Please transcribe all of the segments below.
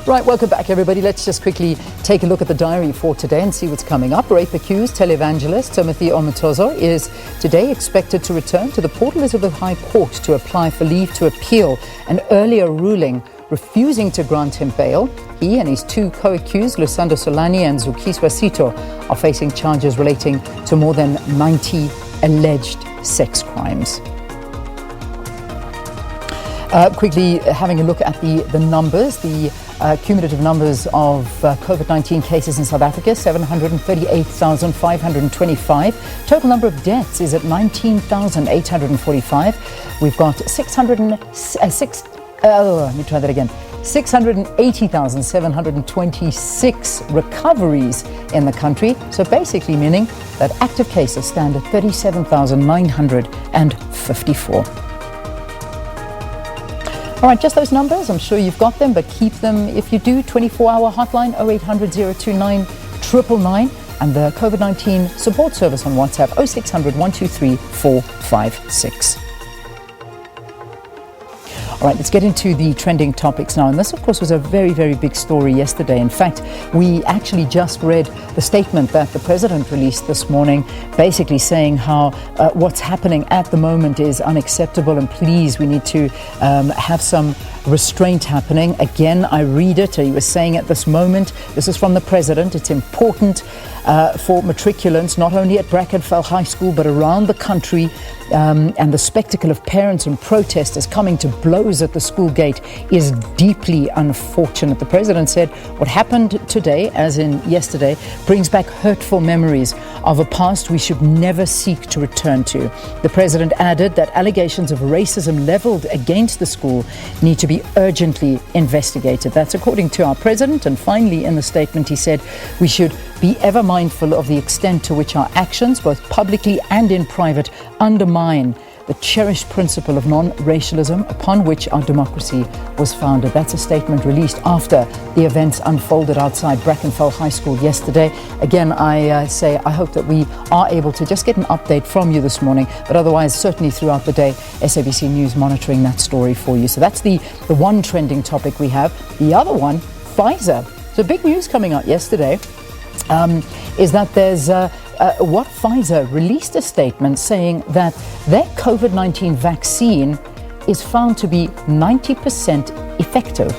Right, welcome back everybody. Let's just quickly take a look at the diary for today and see what's coming up. Rape-accused televangelist Timothy Omotozo is today expected to return to the Port Elizabeth High Court to apply for leave to appeal an earlier ruling refusing to grant him bail. He and his two co-accused, Lusando Solani and Zukiswa Sito, are facing charges relating to more than 90 alleged sex crimes. Quickly having a look at the numbers, the cumulative numbers of COVID-19 cases in South Africa, 738,525. Total number of deaths is at 19,845. We've got 680,726 recoveries in the country. So basically meaning that active cases stand at 37,954. All right, just those numbers. I'm sure you've got them, but keep them if you do. 24-hour hotline 0800 029 999 and the COVID-19 support service on WhatsApp 0600 123 456. All right, let's get into the trending topics now. And this, of course, was a very, very big story yesterday. In fact, we actually just read the statement that the president released this morning, basically saying how what's happening at the moment is unacceptable. And please, we need to have some restraint happening. Again, I read it. He was saying at this moment, this is from the president, it's important for matriculants, not only at Brackenfell High School, but around the country. And the spectacle of parents and protesters coming to blows at the school gate is deeply unfortunate. The president said what happened today, as in yesterday, brings back hurtful memories of a past we should never seek to return to. The president added that allegations of racism leveled against the school need to be urgently investigated. That's according to our president. And finally, in the statement, he said we should be ever mindful of the extent to which our actions, both publicly and in private, undermine the cherished principle of non-racialism upon which our democracy was founded. That's a statement released after the events unfolded outside Brackenfell High School yesterday. Again, I say I hope that we are able to just get an update from you this morning, but otherwise certainly throughout the day, SABC News monitoring that story for you. So that's the one trending topic we have. The other one, Pfizer. So big news coming out yesterday is that there's what Pfizer released a statement saying that their COVID-19 vaccine is found to be 90% effective.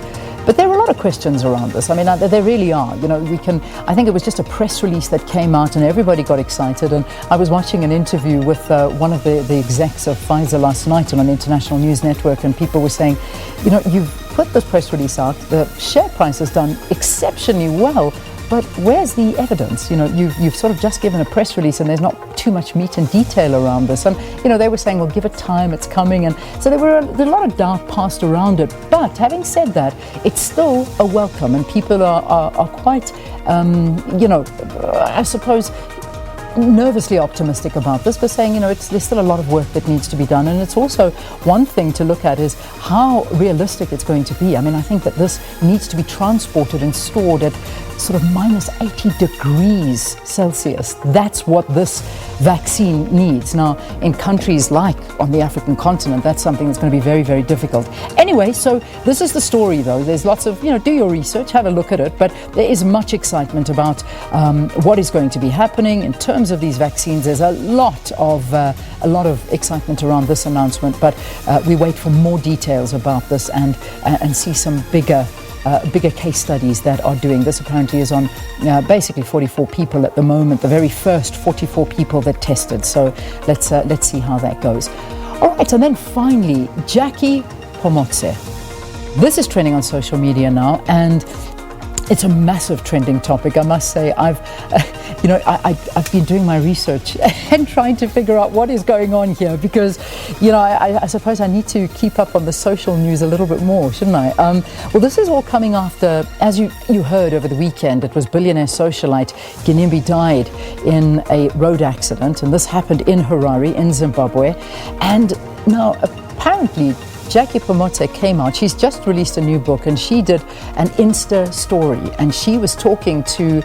But there are a lot of questions around this. I mean, there really are. You know, I think it was just a press release that came out and everybody got excited. And I was watching an interview with one of the execs of Pfizer last night on an international news network, and people were saying, you know, you've put this press release out, the share price has done exceptionally well, but where's the evidence? You know, you've sort of just given a press release and there's not too much meat and detail around this. And, you know, they were saying, well, give it time, it's coming. And so there were a lot of doubt passed around it. But having said that, it's still a welcome, and people are quite, you know, I suppose, nervously optimistic about this, but saying, you know, there's still a lot of work that needs to be done. And it's also one thing to look at is how realistic it's going to be. I mean, I think that this needs to be transported and stored at sort of minus 80 degrees Celsius. That's what this vaccine needs. Now, in countries like on the African continent, that's something that's going to be very, very difficult. Anyway, so this is the story, though. There's lots of, you know, do your research, have a look at it, but there is much excitement about what is going to be happening in terms of these vaccines. There's a lot of excitement around this announcement, but we wait for more details about this and see some bigger case studies that are doing this. Apparently is on basically 44 people at the moment, the very first 44 people that tested. So let's see how that goes. All right, and then finally, Jackie Pomotse. This is trending on social media now, and it's a massive trending topic, I must say. I've been doing my research and trying to figure out what is going on here, because, you know, I suppose I need to keep up on the social news a little bit more, shouldn't I? Well, this is all coming after, as you heard over the weekend, it was billionaire socialite Ginimbi died in a road accident, and this happened in Harare in Zimbabwe. And now, apparently, Jackie Pomotse came out. She's just released a new book, and she did an Insta story, and she was talking to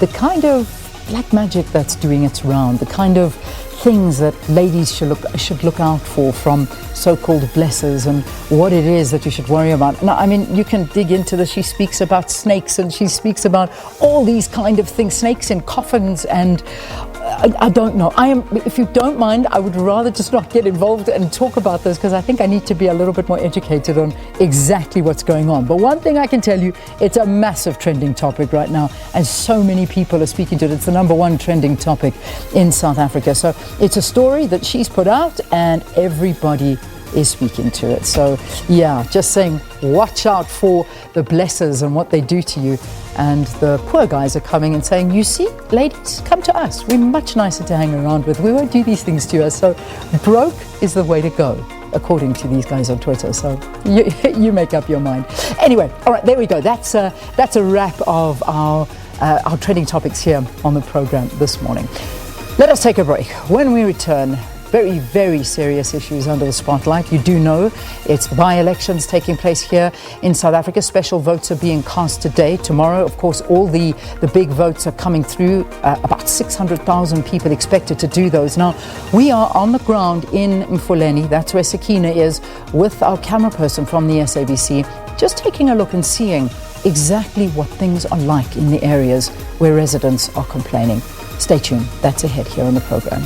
the kind of black magic that's doing its round, the kind of things that ladies should look out for from so-called blessers, and what it is that you should worry about. Now, I mean, you can dig into this. She speaks about snakes, and she speaks about all these kind of things, snakes in coffins, and I don't know. If you don't mind, I would rather just not get involved and talk about this, because I think I need to be a little bit more educated on exactly what's going on. But one thing I can tell you, it's a massive trending topic right now, and so many people are speaking to it. It's the #1 trending topic in South Africa. So it's a story that she's put out, and everybody is speaking to it. So yeah, just saying, watch out for the blessers and what they do to you. And the poor guys are coming and saying, you see, ladies, come to us. We're much nicer to hang around with. We won't do these things to us. So broke is the way to go, according to these guys on Twitter. So you make up your mind. Anyway, all right, there we go. That's a wrap of our trending topics here on the program this morning. Let us take a break. When we return, very, very serious issues under the spotlight. You do know it's the by-elections taking place here in South Africa. Special votes are being cast today. Tomorrow, of course, all the big votes are coming through. About 600,000 people expected to do those. Now, we are on the ground in Mfuleni. That's where Sakina is, with our camera person from the SABC, just taking a look and seeing exactly what things are like in the areas where residents are complaining. Stay tuned. That's ahead here on the program.